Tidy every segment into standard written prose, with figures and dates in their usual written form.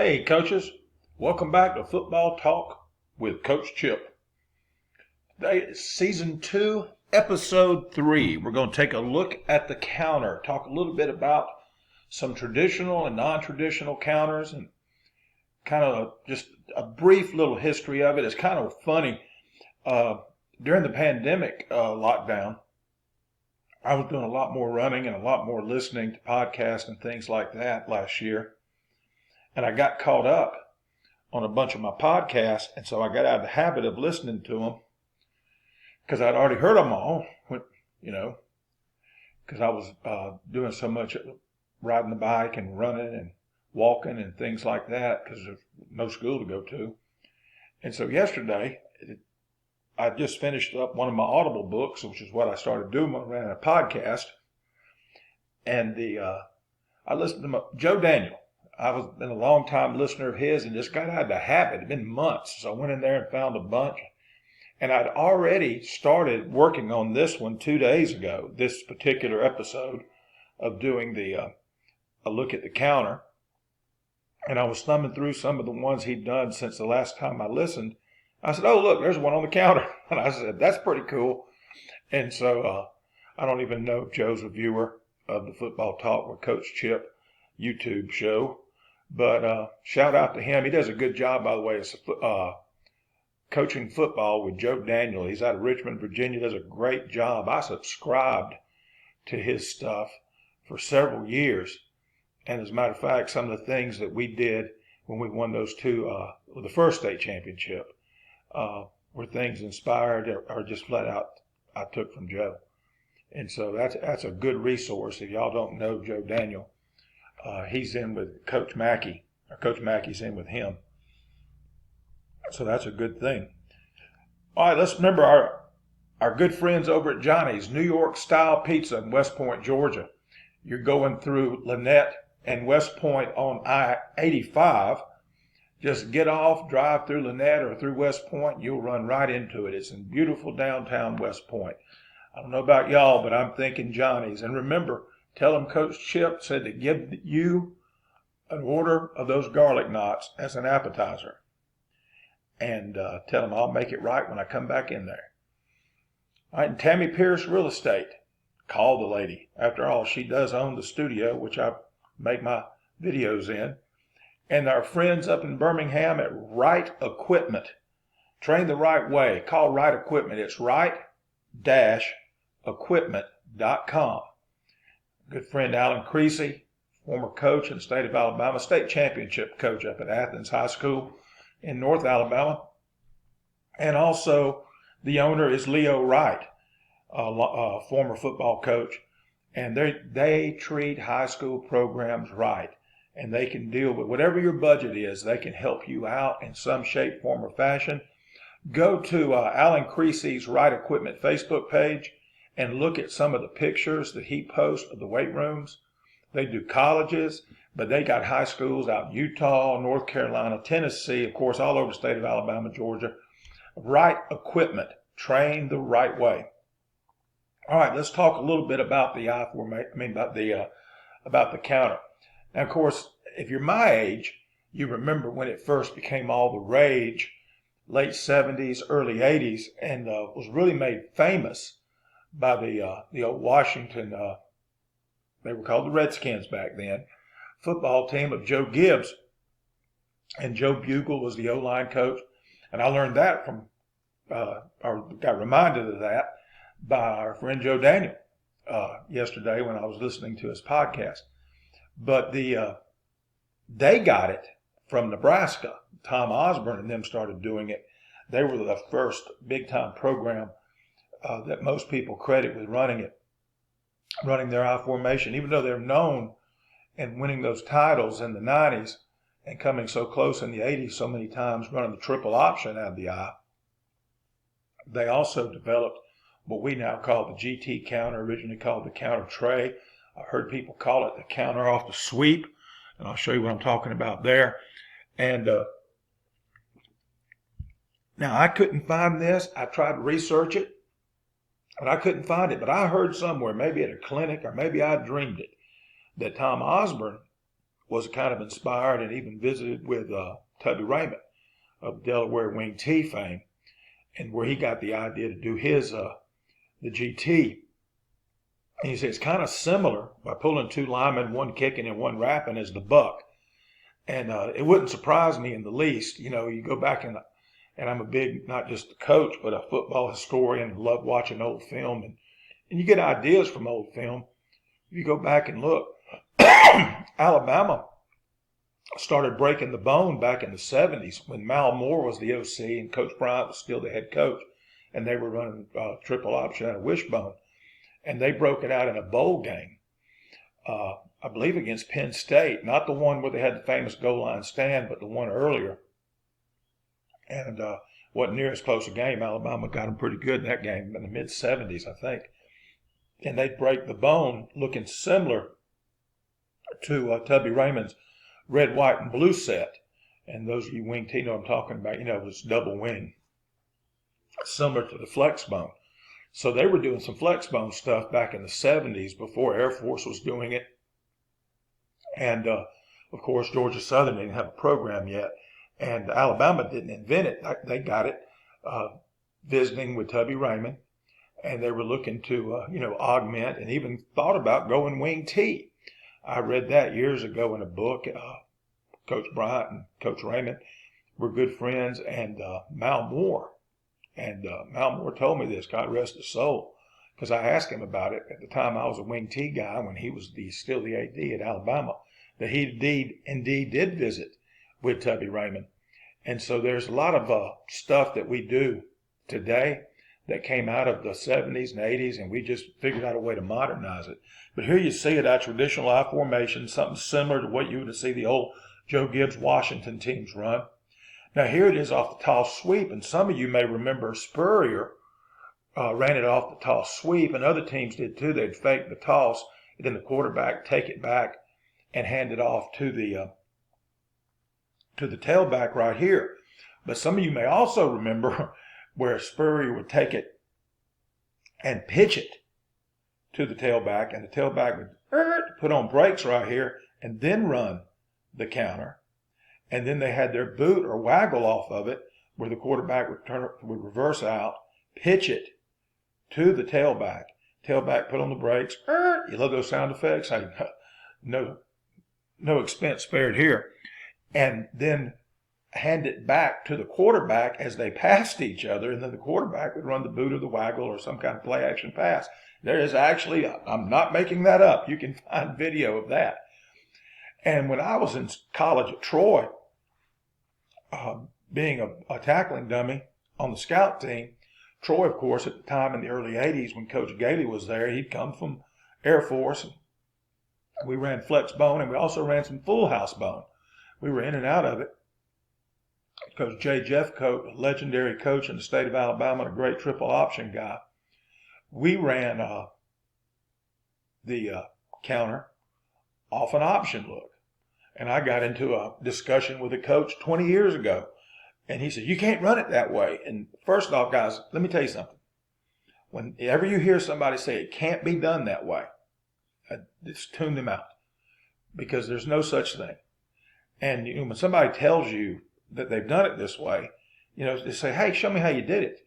Hey, coaches. Welcome back to Football Talk with Coach Chip. Today is Season 2, Episode 3. We're going to take a look at the counter, talk a little bit about some traditional and non-traditional counters, and kind of just a brief little history of it. It's kind of funny. During the pandemic lockdown, I was doing a lot more running and a lot more listening to podcasts and things like that last year. And I got caught up on a bunch of my podcasts, and so I got out of the habit of listening to them because I'd already heard them all, because I was doing so much riding the bike and running and walking and things like that because there's no school to go to. And so yesterday, I just finished up one of my Audible books, which is what I started doing when I ran a podcast. And I listened to Joe Daniel. I've been a long time listener of his and just got out of the habit. It had been months. So I went in there and found a bunch. And I'd already started working on this one 2 days ago, this particular episode of doing a look at the counter. And I was thumbing through some of the ones he'd done since the last time I listened. I said, oh, look, there's one on the counter. And I said, that's pretty cool. And so I don't even know if Joe's a viewer of the Football Talk with Coach Chip YouTube show. But shout out to him. He does a good job, by the way, coaching football with Joe Daniel. He's out of Richmond, Virginia. Does a great job. I subscribed to his stuff for several years. And as a matter of fact, some of the things that we did when we won those the first state championship, were things inspired or just flat out I took from Joe. And so that's a good resource. If y'all don't know Joe Daniel, he's in with Coach Mackey, or Coach Mackey's in with him. So that's a good thing. All right, let's remember our good friends over at Johnny's New York Style Pizza in West Point, Georgia. You're going through Lynette and West Point on I-85. Just get off, drive through Lynette or through West Point, you'll run right into it. It's in beautiful downtown West Point. I don't know about y'all, but I'm thinking Johnny's. And remember, tell them Coach Chip said to give you an order of those garlic knots as an appetizer. And tell them I'll make it right when I come back in there. All right, and Tammy Pierce Real Estate. Call the lady. After all, she does own the studio, which I make my videos in. And our friends up in Birmingham at Right Equipment. Train the right way. Call Right Equipment. It's right-equipment.com. Good friend Alan Creasy, former coach in the state of Alabama, state championship coach up at Athens High School in North Alabama. And also the owner is Leo Wright, a former football coach. And they treat high school programs right. And they can deal with whatever your budget is. They can help you out in some shape, form, or fashion. Go to Alan Creasy's Right Equipment Facebook page and look at some of the pictures that he posts of the weight rooms. They do colleges, but they got high schools out in Utah, North Carolina, Tennessee, of course, all over the state of Alabama, Georgia. Right Equipment. Train the right way. All right, let's talk a little bit about about the counter. Now, of course, if you're my age, you remember when it first became all the rage, late 70s, early 80s, and was really made famous by the old Washington, they were called the Redskins back then, football team of Joe Gibbs. And Joe Bugle was the O-line coach. And I learned that from, or got reminded of that by our friend Joe Daniel yesterday when I was listening to his podcast. But they got it from Nebraska. Tom Osborne and them started doing it. They were the first big-time program that most people credit with running their I formation. Even though they're known and winning those titles in the 90s and coming so close in the 80s so many times, running the triple option out of the I, they also developed what we now call the GT counter, originally called the counter tray. I heard people call it the counter off the sweep, and I'll show you what I'm talking about there. And now I couldn't find this. I tried to research it, and I couldn't find it. But I heard somewhere, maybe at a clinic or maybe I dreamed it, that Tom Osborne was kind of inspired and even visited with Tubby Raymond of Delaware Wing T fame, and where he got the idea to do his the GT. And he said it's kind of similar by pulling two linemen, one kicking and one wrapping as the buck. And it wouldn't surprise me in the least. You know, you go back and I'm a big, not just a coach, but a football historian, love watching old film. And you get ideas from old film. If you go back and look, Alabama started breaking the bone back in the 70s when Mal Moore was the OC and Coach Bryant was still the head coach. And they were running triple option and a wishbone. And they broke it out in a bowl game. I believe against Penn State, not the one where they had the famous goal line stand, but the one earlier. And wasn't near as close a game. Alabama got them pretty good in that game in the mid-70s, I think. And they'd break the bone looking similar to Tubby Raymond's red, white, and blue set. And those of you wing T know what I'm talking about. You know, it was double wing, similar to the flex bone. So they were doing some flex bone stuff back in the 70s before Air Force was doing it. And, of course, Georgia Southern didn't have a program yet. And Alabama didn't invent it. They got it visiting with Tubby Raymond. And they were looking to, augment and even thought about going wing T. I read that years ago in a book. Coach Bryant and Coach Raymond were good friends. And Mal Moore. And Mal Moore told me this, God rest his soul, because I asked him about it at the time I was a wing T guy when he was still the AD at Alabama, that he indeed did visit with Tubby Raymond. And so there's a lot of stuff that we do today that came out of the 70s and 80s, and we just figured out a way to modernize it. But here you see it, our traditional I formation, something similar to what you would see the old Joe Gibbs Washington teams run. Now here it is off the toss sweep, and some of you may remember Spurrier ran it off the toss sweep, and other teams did too. They'd fake the toss, and then the quarterback take it back and hand it off to the tailback right here. But some of you may also remember where Spurrier would take it and pitch it to the tailback, and the tailback would put on brakes right here and then run the counter. And then they had their boot or waggle off of it where the quarterback would reverse out, pitch it to the tailback. Tailback put on the brakes. You love those sound effects? No expense spared here. And then hand it back to the quarterback as they passed each other, and then the quarterback would run the boot or the waggle or some kind of play action pass. There is actually, I'm not making that up. You can find video of that. And when I was in college at Troy, being a tackling dummy on the scout team, Troy, of course, at the time in the early 80s when Coach Gailey was there, he'd come from Air Force. We ran flex bone, and we also ran some full house bone. We were in and out of it. Coach J. Jeffcoat, a legendary coach in the state of Alabama, and a great triple option guy. We ran the counter off an option look. And I got into a discussion with a coach 20 years ago. And he said, you can't run it that way. And first off, guys, let me tell you something. Whenever you hear somebody say it can't be done that way, just tune them out. Because there's no such thing. And when somebody tells you that they've done it this way, they say, hey, show me how you did it.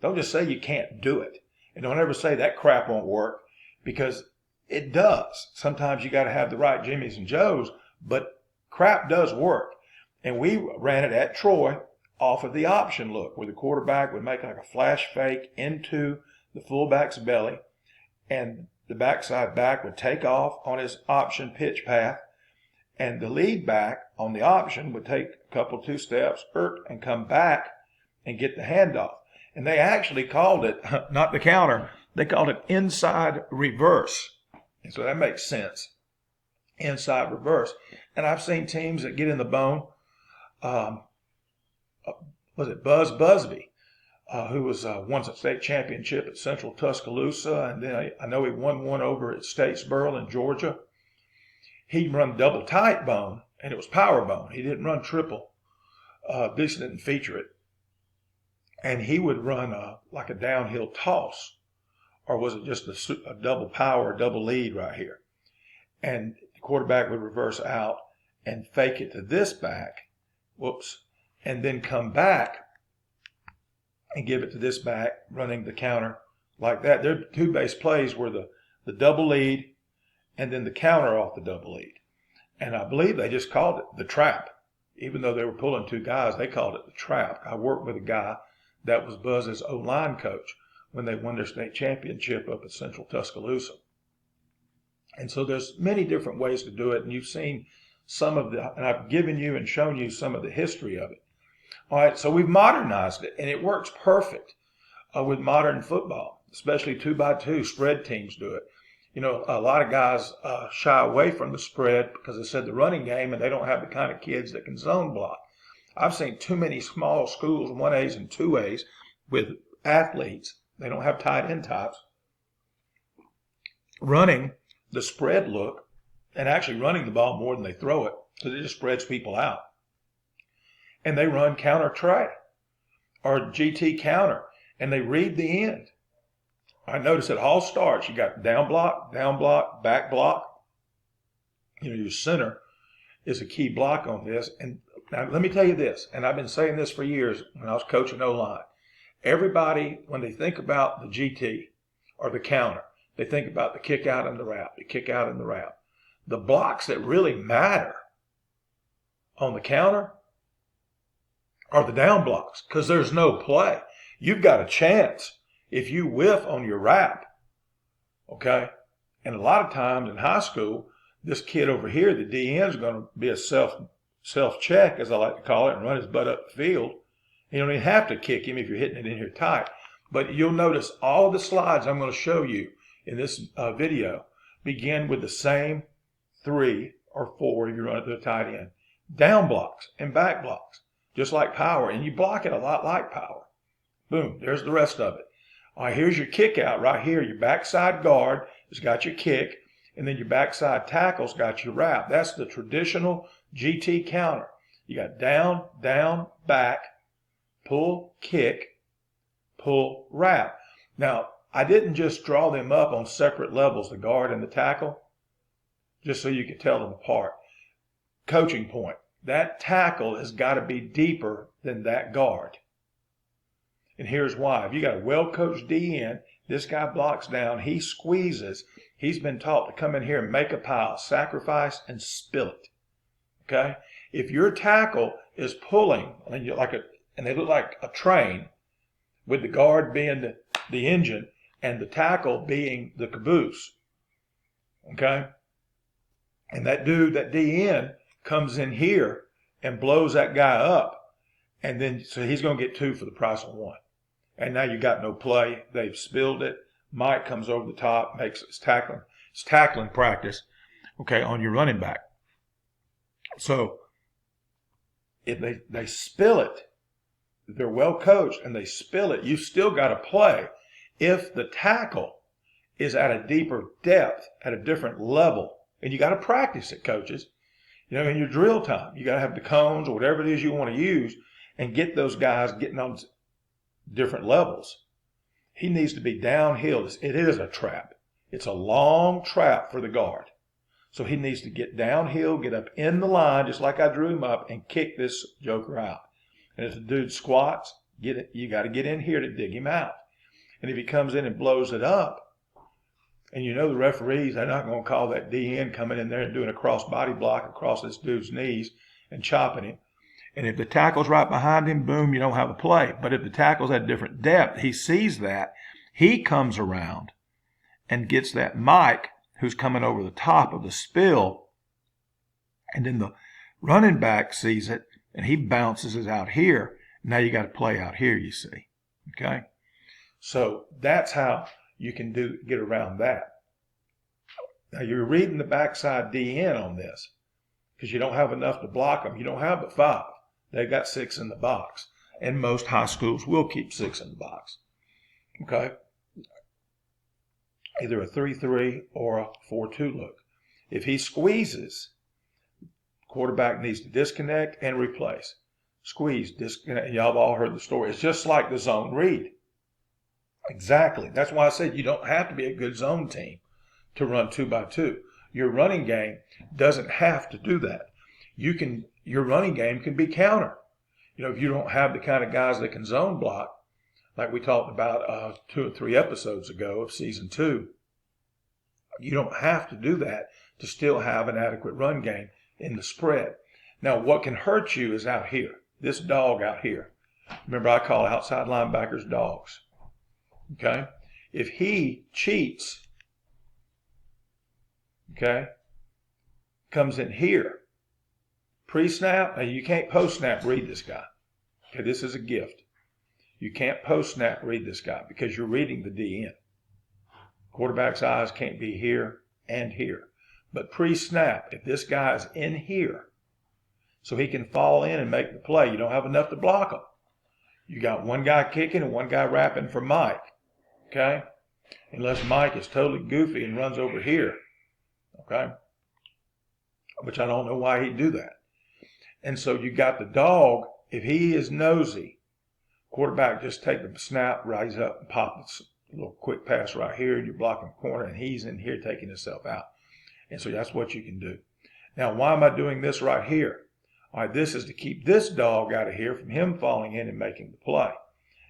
Don't just say you can't do it. And don't ever say that crap won't work, because it does. Sometimes you got to have the right Jimmys and Joes, but crap does work. And we ran it at Troy off of the option look, where the quarterback would make like a flash fake into the fullback's belly, and the backside back would take off on his option pitch path, and the lead back on the option would take a couple, 2 steps, and come back and get the handoff. And they actually called it, not the counter, they called it inside reverse. And so that makes sense. Inside reverse. And I've seen teams that get in the bone. Was it Buzz Busby, who was won a state championship at Central Tuscaloosa, and then I know he won one over at Statesboro in Georgia. He run double tight bone, and it was power bone. He didn't run triple. This didn't feature it. And he would run like a downhill toss, or was it just a double power, double lead right here? And the quarterback would reverse out, and fake it to this back, whoops, and then come back and give it to this back, running the counter like that. Their two base plays were the double lead and then the counter off the double lead. And I believe they just called it the trap. Even though they were pulling two guys, they called it the trap. I worked with a guy that was Buzz's O-line coach when they won their state championship up at Central Tuscaloosa. And so there's many different ways to do it, and you've seen some of and I've given you and shown you some of the history of it. All right, so we've modernized it, and it works perfect with modern football, especially 2x2 spread teams do it. You know, a lot of guys shy away from the spread because they said the running game, and they don't have the kind of kids that can zone block. I've seen too many small schools, 1As and 2As, with athletes. They don't have tight end types running the spread look and actually running the ball more than they throw it because it just spreads people out. And they run counter tray or GT counter, and they read the end. I noticed at all starts, you got down block, back block. You know, your center is a key block on this. And now let me tell you this, and I've been saying this for years when I was coaching O-line. Everybody, when they think about the GT or the counter, they think about the kick out and the wrap, the kick out and the wrap. The blocks that really matter on the counter are the down blocks because there's no play. You've got a chance if you whiff on your wrap, okay? And a lot of times in high school, this kid over here, the DN, is going to be a self-check, as I like to call it, and run his butt up the field. You don't even have to kick him if you're hitting it in here tight. But you'll notice all the slides I'm going to show you in this video begin with the same 3 or 4 if you run it to the tight end. Down blocks and back blocks, just like power. And you block it a lot like power. Boom, there's the rest of it. All right, here's your kick out right here. Your backside guard has got your kick, and then your backside tackle's got your wrap. That's the traditional GT counter. You got down, down, back, pull, kick, pull, wrap. Now, I didn't just draw them up on separate levels, the guard and the tackle, just so you could tell them apart. Coaching point. That tackle has got to be deeper than that guard. And here's why. If you got a well-coached DN, this guy blocks down, he squeezes. He's been taught to come in here and make a pile, sacrifice, and spill it. Okay? If your tackle is pulling, and they look like a train, with the guard being the engine and the tackle being the caboose, okay? And that dude, that DN, comes in here and blows that guy up, and then so he's going to get 2 for the price of 1. And now you got no play. They've spilled it. Mike comes over the top, makes his tackling practice, okay, on your running back. So if they spill it, if they're well coached and they spill it, you still got to play if the tackle is at a deeper depth, at a different level. And you got to practice it, coaches. You know, in your drill time, you got to have the cones or whatever it is you want to use and get those guys getting on different levels. He needs to be downhill. It is a trap. It's a long trap for the guard. So he needs to get downhill, get up in the line, just like I drew him up, and kick this joker out. And if the dude squats, you got to get in here to dig him out. And if he comes in and blows it up, and you know the referees, they're not going to call that DN coming in there and doing a cross body block across this dude's knees and chopping him. And if the tackle's right behind him, boom, you don't have a play. But if the tackle's at a different depth, he sees that. He comes around and gets that Mike who's coming over the top of the spill. And then the running back sees it, and he bounces it out here. Now you got to play out here, you see. Okay? So that's how you can get around that. Now you're reading the backside DN on this because you don't have enough to block them. You don't have but 5. They've got 6 in the box. And most high schools will keep 6 in the box. Okay? Either a 3-3 or a 4-2 look. If he squeezes, quarterback needs to disconnect and replace. Squeeze, disconnect. Y'all have all heard the story. It's just like the zone read. Exactly. That's why I said you don't have to be a good zone team to run 2x2. Your running game doesn't have to do that. your running game can be counter. If you don't have the kind of guys that can zone block, like we talked about 2 or 3 episodes ago of season 2, you don't have to do that to still have an adequate run game in the spread. Now, what can hurt you is out here, this dog out here. Remember, I call outside linebackers dogs. Okay? If he cheats, okay, comes in here, pre-snap, now you can't post-snap read this guy. Okay, this is a gift. You can't post-snap read this guy because you're reading the DN. Quarterback's eyes can't be here and here. But pre-snap, if this guy is in here, so he can fall in and make the play, you don't have enough to block him. You got one guy kicking and one guy wrapping for Mike. Okay? Unless Mike is totally goofy and runs over here. Okay? Which I don't know why he'd do that. And so you got the dog, if he is nosy, quarterback just take the snap, rise up and pop a little quick pass right here, and you're blocking the corner, and he's in here taking himself out. And so that's what you can do. Now, why am I doing this right here? All right, this is to keep this dog out of here from him falling in and making the play.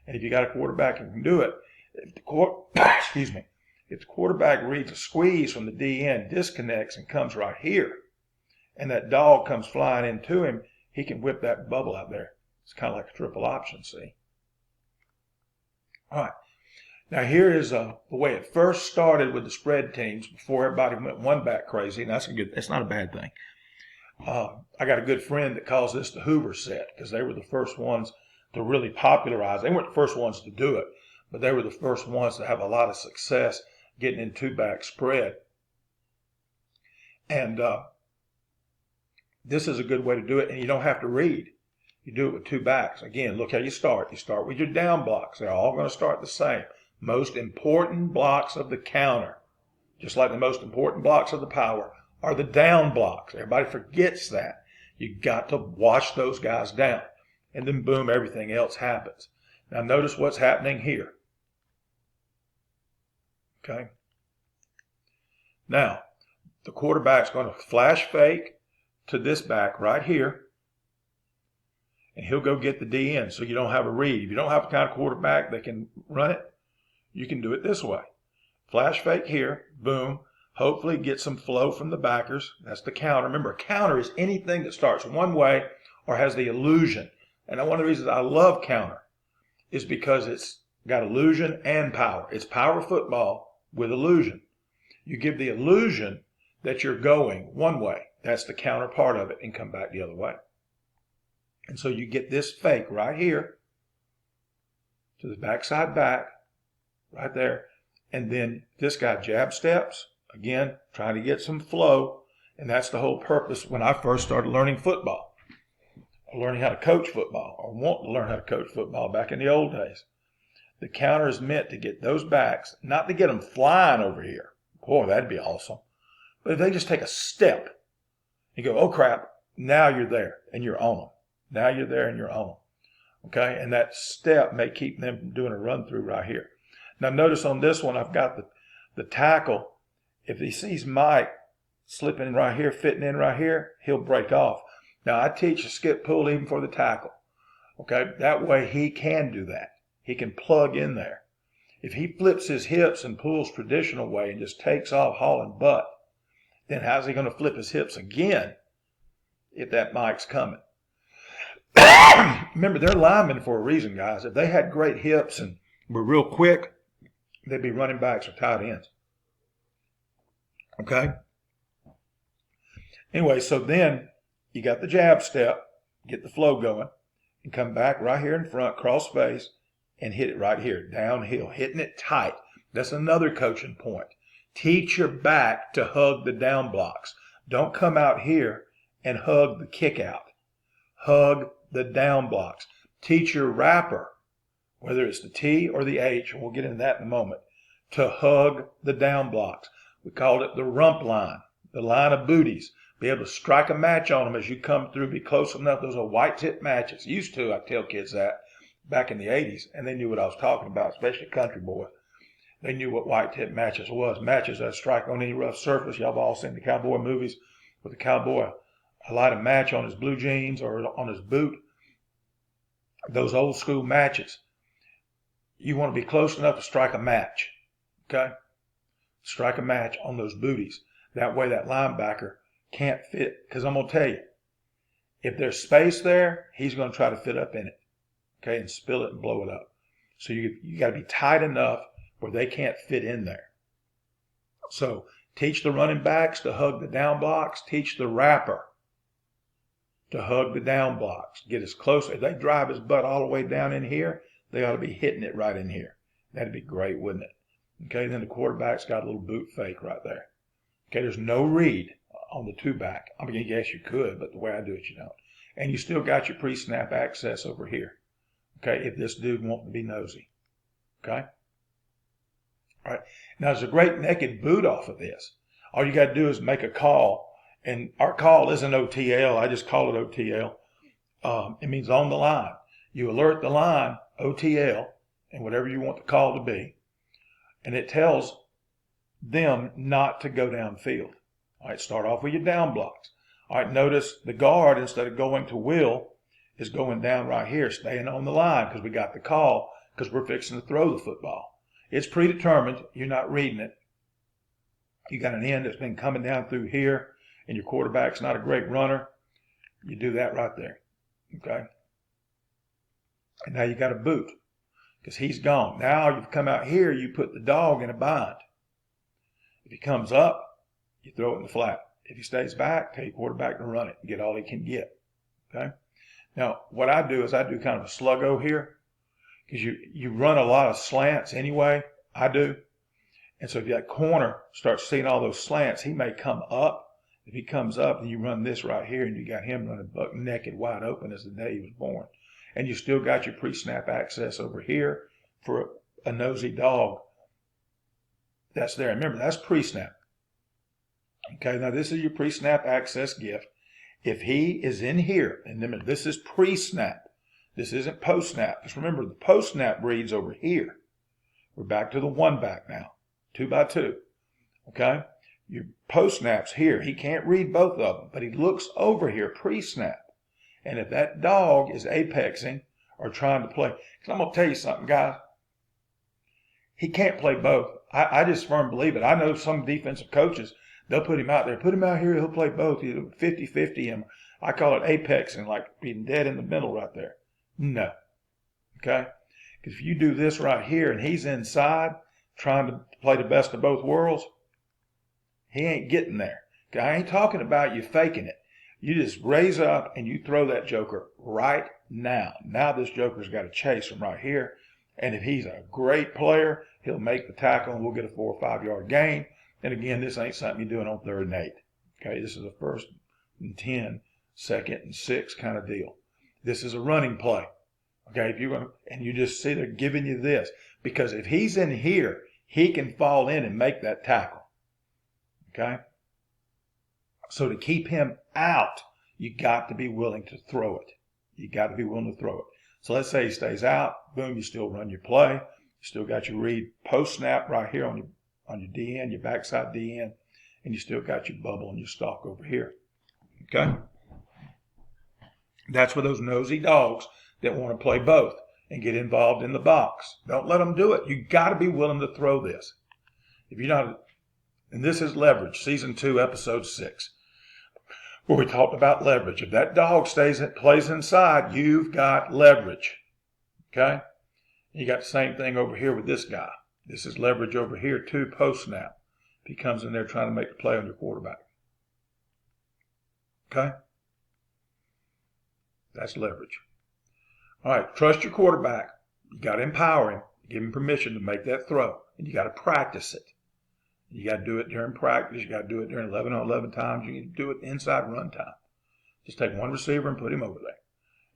And if you got a quarterback who can do it, if the quarterback reads a squeeze from the DN, disconnects and comes right here, and that dog comes flying into him, he can whip that bubble out there. It's kind of like a triple option, see? All right. Now here is the way it first started with the spread teams before everybody went one back crazy, and that's not a bad thing. I got a good friend that calls this the Hoover Set because they were the first ones to really popularize. They weren't the first ones to do it, but they were the first ones to have a lot of success getting in 2-back spread. And this is a good way to do it, and you don't have to read. You do it with 2 backs. Again, look how you start. You start with your down blocks. They're all going to start the same. Most important blocks of the counter, just like the most important blocks of the power, are the down blocks. Everybody forgets that. You got to wash those guys down. And then boom, everything else happens. Now notice what's happening here. Okay. Now, the quarterback's going to flash fake to this back right here. And he'll go get the DN so you don't have a read. If you don't have the kind of quarterback that can run it, you can do it this way. Flash fake here, boom. Hopefully get some flow from the backers. That's the counter. Remember, a counter is anything that starts one way or has the illusion. And one of the reasons I love counter is because it's got illusion and power. It's power football with illusion. You give the illusion that you're going one way. That's the counter part of it, and come back the other way. And so you get this fake right here to the backside back, right there. And then this guy jab steps, again, trying to get some flow. And that's the whole purpose when I first started learning football, or learning how to coach football, or want to learn how to coach football back in the old days. The counter is meant to get those backs, not to get them flying over here. Boy, that'd be awesome. But if they just take a step, you go, oh crap, now you're there and you're on them. Now you're there and you're on them. Okay, and that step may keep them from doing a run through right here. Now notice on this one, I've got the tackle. If he sees Mike slipping right here, fitting in right here, he'll break off. Now I teach a skip pull even for the tackle. Okay, that way he can do that. He can plug in there. If he flips his hips and pulls traditional way and just takes off hauling butt, then how's he going to flip his hips again if that Mike's coming? Remember, they're linemen for a reason, guys. If they had great hips and were real quick, they'd be running backs or tight ends. Okay? Anyway, so then you got the jab step, get the flow going, and come back right here in front, cross face, and hit it right here, downhill, hitting it tight. That's another coaching point. Teach your back to hug the down blocks. Don't come out here and hug the kick out. Hug the down blocks. Teach your wrapper, whether it's the T or the H, and we'll get into that in a moment, to hug the down blocks. We called it the rump line, the line of booties. Be able to strike a match on them as you come through, be close enough. Those are white tip matches. Used to, I tell kids that back in the 80s, and they knew what I was talking about, especially country boys. They knew what white tip matches was. Matches that strike on any rough surface. Y'all have all seen the cowboy movies with the cowboy light a match on his blue jeans or on his boot, those old school matches. You want to be close enough to strike a match, okay? Strike a match on those booties. That way that linebacker can't fit. Because I'm going to tell you, if there's space there, he's going to try to fit up in it, okay, and spill it and blow it up. So you got to be tight enough where they can't fit in there. So teach the running backs to hug the down blocks. Teach the wrapper to hug the down blocks. Get as close. If they drive his butt all the way down in here, they ought to be hitting it right in here. That'd be great, wouldn't it? Okay, then the quarterback's got a little boot fake right there. Okay, there's no read on the two back. I mean, yes, you could, but the way I do it, you don't. And you still got your pre-snap access over here. Okay, if this dude wants to be nosy. Okay? All right. Now, there's a great naked boot off of this. All you got to do is make a call. And our call isn't OTL. I just call it OTL. It means on the line. You alert the line, OTL, and whatever you want the call to be. And it tells them not to go downfield. All right, start off with your down blocks. All right, notice the guard, instead of going to Will, is going down right here, staying on the line because we got the call because we're fixing to throw the football. It's predetermined. You're not reading it. You got an end that's been coming down through here, and your quarterback's not a great runner. You do that right there, okay? And now you got a boot because he's gone. Now you've come out here, you put the dog in a bind. If he comes up, you throw it in the flat. If he stays back, tell your quarterback to run it and get all he can get, okay? Now, what I do is I do kind of a sluggo here because you run a lot of slants anyway. I do. And so if that corner starts seeing all those slants, he may come up. If he comes up, then you run this right here, and you got him running buck naked wide open as the day he was born. And you still got your pre-snap access over here for a nosy dog that's there. Remember, that's pre-snap. Okay, now this is your pre-snap access gift. If he is in here, and remember, this is pre-snap. This isn't post-snap. Just remember, the post-snap reads over here. We're back to the one back now, 2 by 2. Okay, your post-snap's here. He can't read both of them, but he looks over here pre-snap. And if that dog is apexing or trying to play, because I'm going to tell you something, guys, he can't play both. I just firmly believe it. I know some defensive coaches, they'll put him out there. Put him out here, he'll play both. 50-50 him. I call it apexing, like being dead in the middle right there. No. Okay? Because if you do this right here and he's inside trying to play the best of both worlds, he ain't getting there. Okay? I ain't talking about you faking it. You just raise up and you throw that joker right now. Now this joker's got to chase from right here. And if he's a great player, he'll make the tackle and we'll get a 4 or 5 yard gain. And again, this ain't something you're doing on 3rd and 8. Okay, this is a 1st and 10, 2nd and 6 kind of deal. This is a running play. Okay, if you're going to, and you just see they're giving you this. Because if he's in here, he can fall in and make that tackle. Okay? So to keep him out, you got to be willing to throw it. You got to be willing to throw it. So let's say he stays out. Boom, you still run your play. You still got your read post snap right here on your DN, your backside DN, and you still got your bubble and your stalk over here. Okay? That's for those nosy dogs that want to play both and get involved in the box. Don't let them do it. You got to be willing to throw this. If you're not, and this is leverage, season 2, episode 6. Where we talked about leverage. If that dog plays inside, you've got leverage. Okay? You got the same thing over here with this guy. This is leverage over here too, post snap. If he comes in there trying to make the play on your quarterback. Okay? That's leverage. All right, trust your quarterback. You got to empower him. Give him permission to make that throw. And you got to practice it. You got to do it during practice. You got to do it during 11-on-11 times. You can do it inside run time. Just take one receiver and put him over there.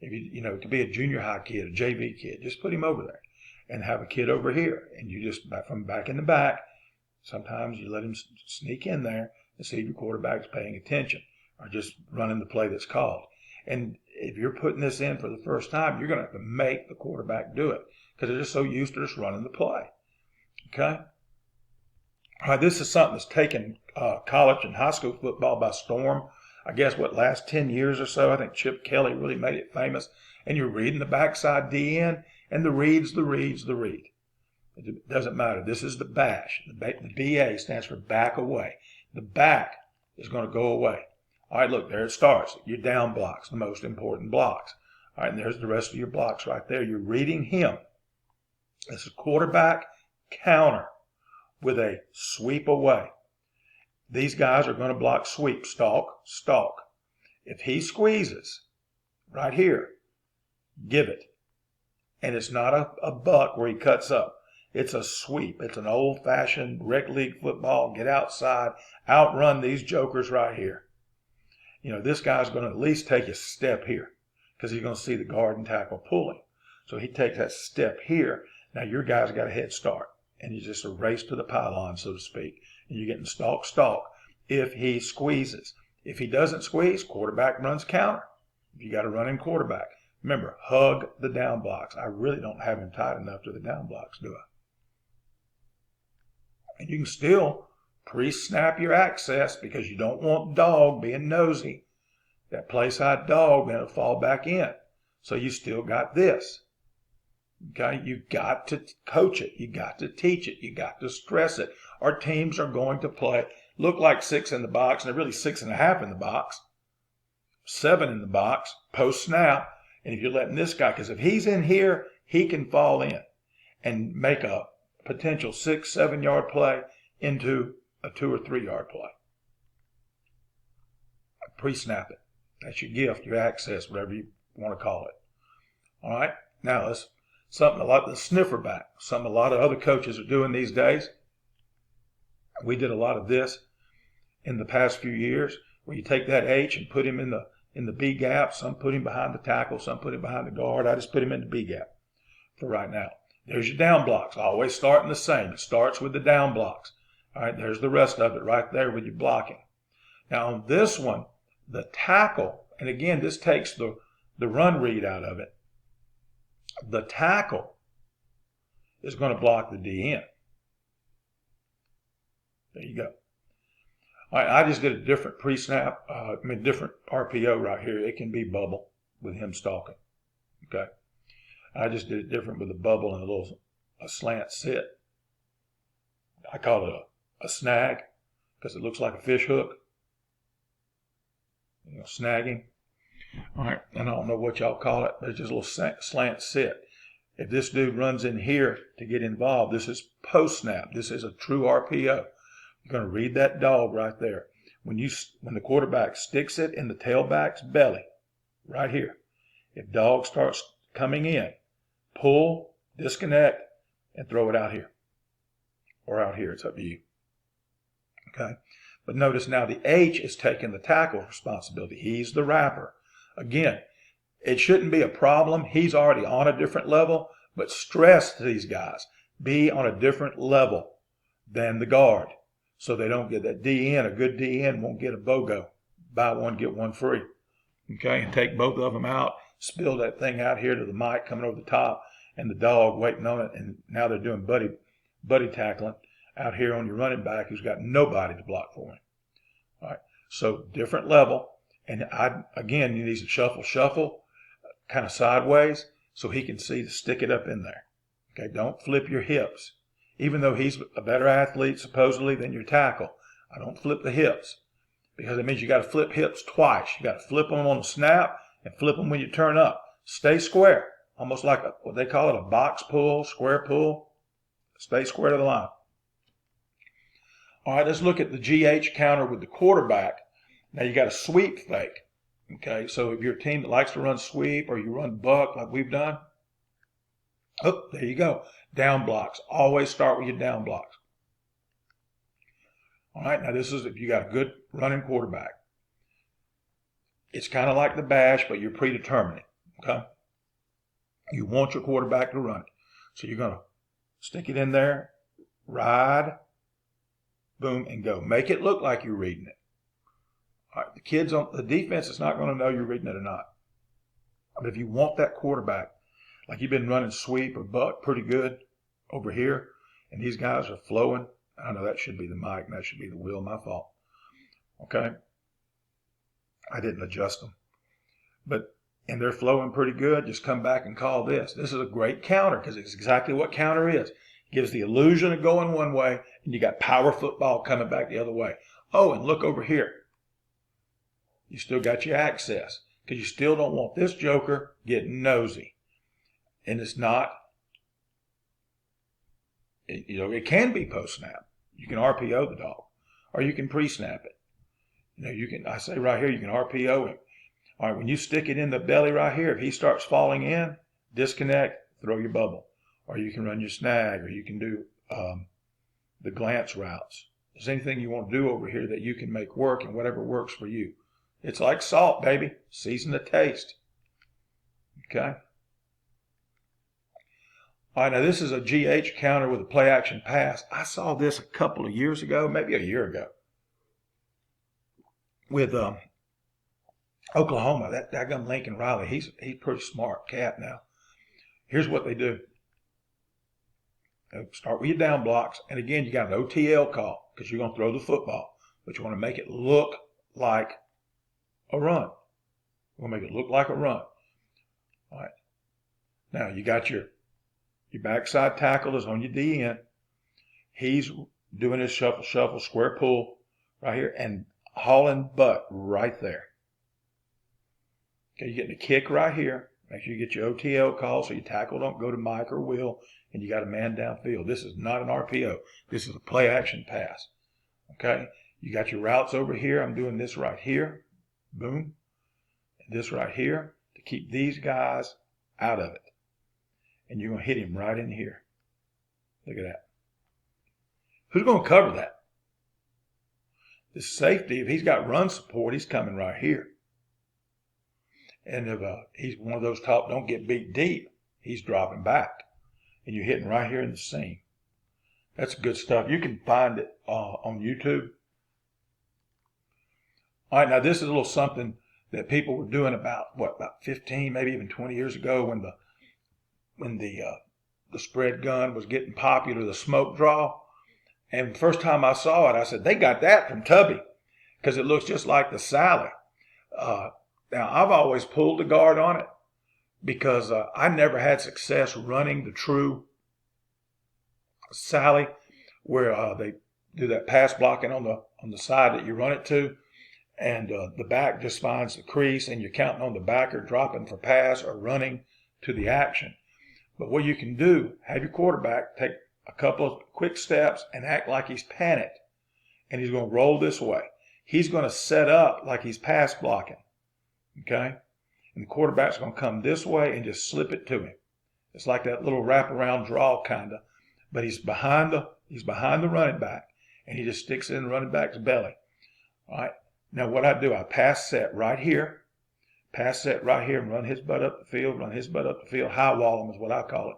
If it could be a junior high kid, a JV kid, just put him over there and have a kid over here. And you just, from back in the back, sometimes you let him sneak in there and see if your quarterback's paying attention or just running the play that's called. And if you're putting this in for the first time, you're going to have to make the quarterback do it because they're just so used to just running the play. Okay? All right, this is something that's taken college and high school football by storm. I guess what, last 10 years or so, I think Chip Kelly really made it famous. And you're reading the backside DN, and the read. It doesn't matter. This is the bash. The BA stands for back away. The back is going to go away. All right, look, there it starts. Your down blocks, the most important blocks. All right, and there's the rest of your blocks right there. You're reading him. This is quarterback counter with a sweep away. These guys are going to block sweep, stalk, stalk. If he squeezes right here, give it. And it's not a buck where he cuts up. It's a sweep. It's an old-fashioned rec league football. Get outside, outrun these jokers right here. You know, this guy's going to at least take a step here because he's going to see the guard and tackle pulling. So he takes that step here. Now your guy's got a head start, and you just a race to the pylon, so to speak. And you're getting stalk, stalk if he squeezes. If he doesn't squeeze, quarterback runs counter. You got to run in quarterback. Remember, hug the down blocks. I really don't have him tight enough to the down blocks, do I? And you can still pre-snap your access because you don't want dog being nosy. That play side dog, then it'll fall back in. So you still got this. Okay, you got to coach it. You got to teach it. You got to stress it. Our teams are going to play, look like 6 in the box, and they're really 6.5 in the box, 7 in the box, post snap. And if you're letting this guy, because if he's in here, he can fall in and make a potential 6-7 yard play into a 2 or 3 yard play. Pre-snap it. That's your gift, your access, whatever you want to call it. All right. Now let's something a lot the sniffer back. Something a lot of other coaches are doing these days. We did a lot of this in the past few years, where you take that H and put him in the B gap. Some put him behind the tackle. Some put him behind the guard. I just put him in the B gap for right now. There's your down blocks. Always starting the same. It starts with the down blocks. All right, there's the rest of it right there with your blocking. Now on this one, the tackle, and again, this takes the run read out of it. The tackle is going to block the DN. There you go. All right, I just did a different pre-snap, different RPO right here. It can be bubble with him stalking. Okay. I just did it different with a bubble and a slant sit. I call it a snag because it looks like a fish hook. You know, snagging. All right, and I don't know what y'all call it, but it's just a little slant sit. If this dude runs in here to get involved, this is post snap. This is a true RPO. You're going to read that dog right there. When the quarterback sticks it in the tailback's belly, right here, if dog starts coming in, pull, disconnect, and throw it out here. Or out here, it's up to you. Okay? But notice now the H is taking the tackle responsibility. He's the wrapper. Again, it shouldn't be a problem. He's already on a different level, but stress to these guys. Be on a different level than the guard so they don't get that DN. A good DN won't get a BOGO. Buy one, get one free. Okay? And take both of them out. Spill that thing out here to the mic coming over the top and the dog waiting on it. And now they're doing buddy tackling out here on your running back who's got nobody to block for him. All right. So different level. And again, you need to shuffle, kind of sideways so he can see to stick it up in there. Okay. Don't flip your hips. Even though he's a better athlete supposedly than your tackle, I don't flip the hips because it means you got to flip hips twice. You got to flip them on the snap and flip them when you turn up. Stay square, almost like what they call it, a box pull, square pull. Stay square to the line. All right, let's look at the GH counter with the quarterback. Now you got a sweep fake. Okay, so if you're a team that likes to run sweep or you run buck like we've done, oh, there you go. Down blocks. Always start with your down blocks. All right, now this is if you got a good running quarterback. It's kind of like the bash, but you're predetermining. Okay, you want your quarterback to run it, so you're gonna stick it in there, ride, boom, and go. Make it look like you're reading it. All right, the kids on the defense is not going to know you're reading it or not. But if you want that quarterback, like you've been running sweep or buck pretty good over here, and these guys are flowing. I know that should be the mic, and that should be the wheel. My fault. Okay. I didn't adjust them. And they're flowing pretty good. Just come back and call this. This is a great counter because it's exactly what counter is. It gives the illusion of going one way, and you got power football coming back the other way. Oh, and look over here. You still got your access because you still don't want this joker getting nosy. And it's not, it can be post-snap. You can RPO the dog, or you can pre-snap it. I say right here, you can RPO him. All right, when you stick it in the belly right here, if he starts falling in, disconnect, throw your bubble. Or you can run your snag, or you can do the glance routes. There's anything you want to do over here that you can make work, and whatever works for you. It's like salt, baby. Season to taste. Okay? All right, now this is a GH counter with a play action pass. I saw this a couple of years ago, maybe a year ago, with Oklahoma. That daggum Lincoln Riley, he's a pretty smart cat now. Here's what they do. Start with your down blocks, and again, you got an OTL call because you're going to throw the football, but you want to make it look like a run. You want to make it look like a run. All right. Now you got your backside tackle is on your DN. He's doing his shuffle, square pull right here, and hauling butt right there. Okay, you're getting a kick right here. Make sure you get your OTL call so your tackle don't go to Mike or Will, and you got a man downfield. This is not an RPO. This is a play action pass. Okay, you got your routes over here. I'm doing this right here. Boom. And this right here to keep these guys out of it. And you're going to hit him right in here. Look at that. Who's going to cover that? The safety, if he's got run support, he's coming right here. And if he's one of those top, don't get beat deep, he's dropping back. And you're hitting right here in the seam. That's good stuff. You can find it on YouTube. All right, now this is a little something that people were doing about 15, maybe even 20 years ago when the spread gun was getting popular, the smoke draw. And the first time I saw it, I said, they got that from Tubby because it looks just like the Sally. Now, I've always pulled the guard on it because I never had success running the true Sally where they do that pass blocking on the side that you run it to, and the back just finds the crease, and you're counting on the backer dropping for pass or running to the action. But what you can do, have your quarterback take a couple of quick steps and act like he's panicked, and he's going to roll this way. He's going to set up like he's pass blocking. Okay? And the quarterback's going to come this way and just slip it to him. It's like that little wraparound draw kind of. But he's behind the running back, and he just sticks it in the running back's belly. All right? Now what I do, I pass set right here, and run his butt up the field, high wall him is what I call it.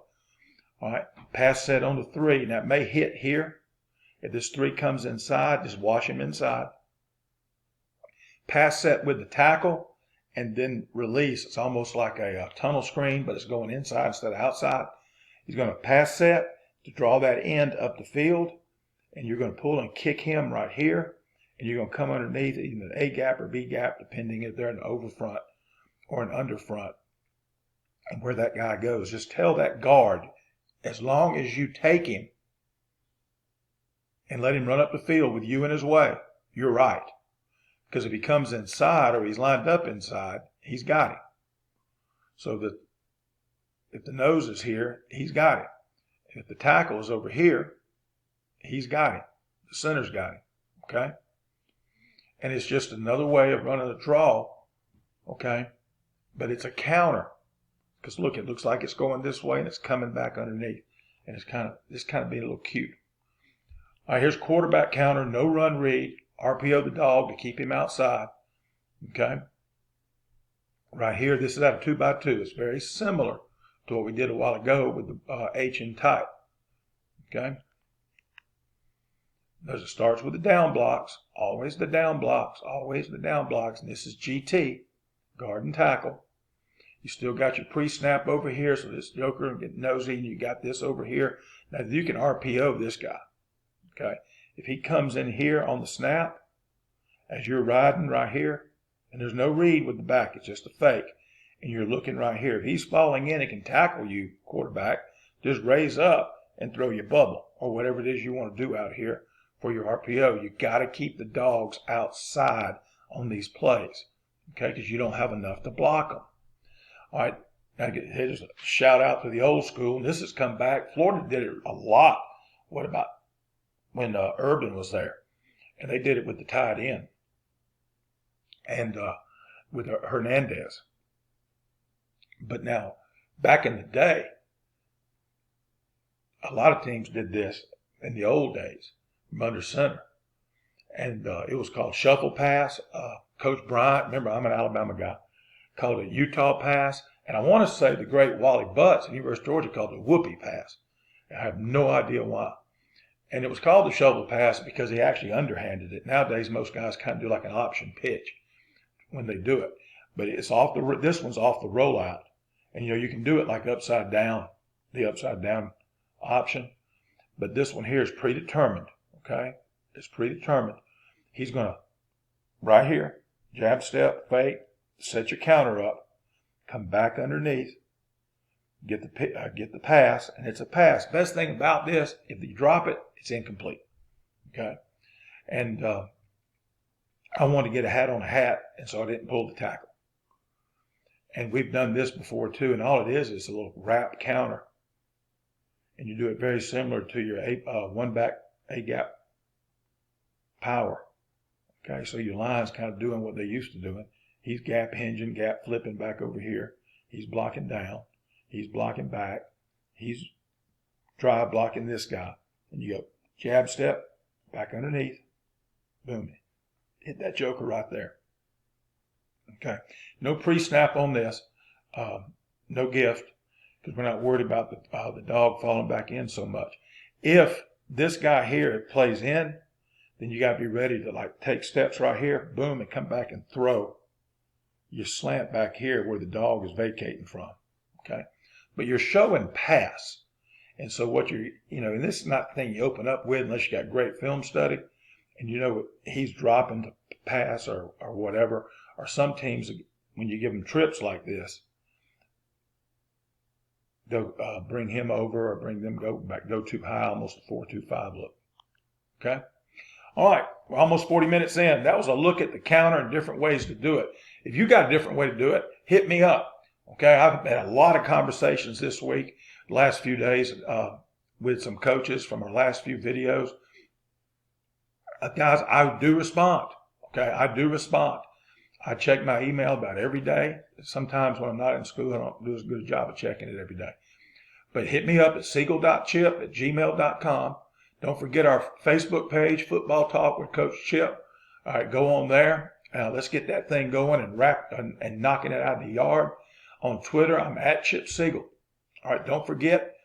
All right? Pass set on the 3. Now it may hit here. If this 3 comes inside, just wash him inside. Pass set with the tackle, and then release. It's almost like a tunnel screen, but it's going inside instead of outside. He's going to pass set to draw that end up the field, and you're going to pull and kick him right here, and you're going to come underneath either an A gap or B gap, depending if they're an over front or an under front, and where that guy goes. Just tell that guard, as long as you take him and let him run up the field with you in his way, you're right. Because if he comes inside or he's lined up inside, he's got him. So that if the nose is here, he's got him. If the tackle is over here, he's got him. The center's got him. Okay? And it's just another way of running a draw. Okay? But it's a counter. Because look, it looks like it's going this way and it's coming back underneath. And it's kind of being a little cute. All right, here's quarterback counter, no run read. RPO the dog to keep him outside. Okay? Right here, this is out of 2x2. It's very similar to what we did a while ago with the H in tight. Okay? Notice it starts with the down blocks. Always the down blocks. Always the down blocks. And this is GT, guard and tackle. You still got your pre-snap over here, so this joker will get nosy, and you got this over here. Now, you can RPO this guy. Okay? If he comes in here on the snap, as you're riding right here, and there's no read with the back. It's just a fake. And you're looking right here. If he's falling in and can tackle you, quarterback, just raise up and throw your bubble or whatever it is you want to do out here for your RPO. You got to keep the dogs outside on these plays, okay, because you don't have enough to block them. All right, now here's a shout out to the old school. And this has come back. Florida did it a lot. What about when Urban was there? And they did it with the tight end and with Hernandez. But now, back in the day, a lot of teams did this in the old days from under center. And it was called shuffle pass. Coach Bryant, remember I'm an Alabama guy, called it Utah pass. And I want to say the great Wally Butts at the University of Georgia called it whoopee pass. I have no idea why. And it was called the shovel pass because he actually underhanded it. Nowadays, most guys kind of do like an option pitch when they do it. But it's this one's off the rollout. And, you can do it like upside down, the upside down option. But this one here is predetermined, okay? It's predetermined. He's going to, right here, jab step, fake, set your counter up, come back underneath, get the pass, and it's a pass. Best thing about this, if you drop it, it's incomplete, okay? And I wanted to get a hat on a hat, and so I didn't pull the tackle. And we've done this before too, and all it is a little wrap counter. And you do it very similar to your one back A-gap power. Okay, so your line's kind of doing what they used to doing. He's gap hinging, gap flipping back over here. He's blocking down. He's blocking back. He's drive blocking this guy. And you go jab step, back underneath, boom. Hit that joker right there. Okay, no pre-snap on this, no gift, because we're not worried about the dog falling back in so much. If this guy here plays in, then you got to be ready to like take steps right here, boom, and come back and throw your slant back here where the dog is vacating from, okay? But you're showing pass. And so what and this is not the thing you open up with unless you got great film study, and he's dropping to pass or whatever. Or some teams, when you give them trips like this, they'll bring him over or bring them go too high, almost a 4-2-5 look. Okay? All right, we're almost 40 minutes in. That was a look at the counter and different ways to do it. If you got a different way to do it, hit me up. Okay? I've had a lot of conversations this week, the last few days, with some coaches from our last few videos. Guys, I do respond. Okay? I do respond. I check my email about every day. Sometimes when I'm not in school, I don't do as good a job of checking it every day. But hit me up at siegel.chip@gmail.com. Don't forget our Facebook page, Football Talk with Coach Chip. All right, go on there. Let's get that thing going and knocking it out of the yard. On Twitter, I'm at Chip Siegel. All right, don't forget,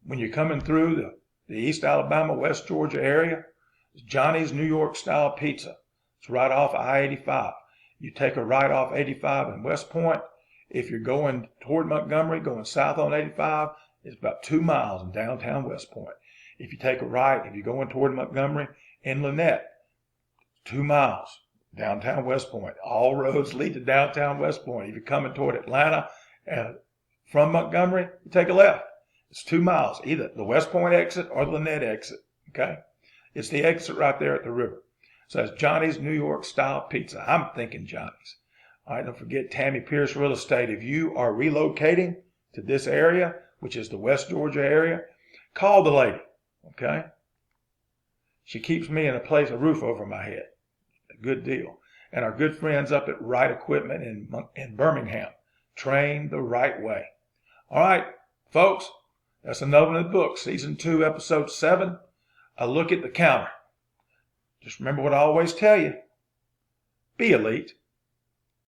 when you're coming through the East Alabama, West Georgia area, it's Johnny's New York Style Pizza. It's right off I-85. You take a right off 85 in West Point. If you're going toward Montgomery, going south on 85, it's about 2 miles in downtown West Point. If you take a right, if you're going toward Montgomery, in Lynette, 2 miles, downtown West Point. All roads lead to downtown West Point. If you're coming toward Atlanta from Montgomery, you take a left. It's 2 miles, either the West Point exit or the Lynette exit, okay? It's the exit right there at the river. So that's Johnny's New York Style Pizza. I'm thinking Johnny's. All right, don't forget Tammy Pierce Real Estate. If you are relocating to this area, which is the West Georgia area, call the lady, okay? She keeps me in a roof over my head. A good deal. And our good friends up at Right Equipment in Birmingham. Train the right way. All right, folks, that's another one in the book. Season 2, Episode 7, A Look at the Counter. Just remember what I always tell you. Be elite.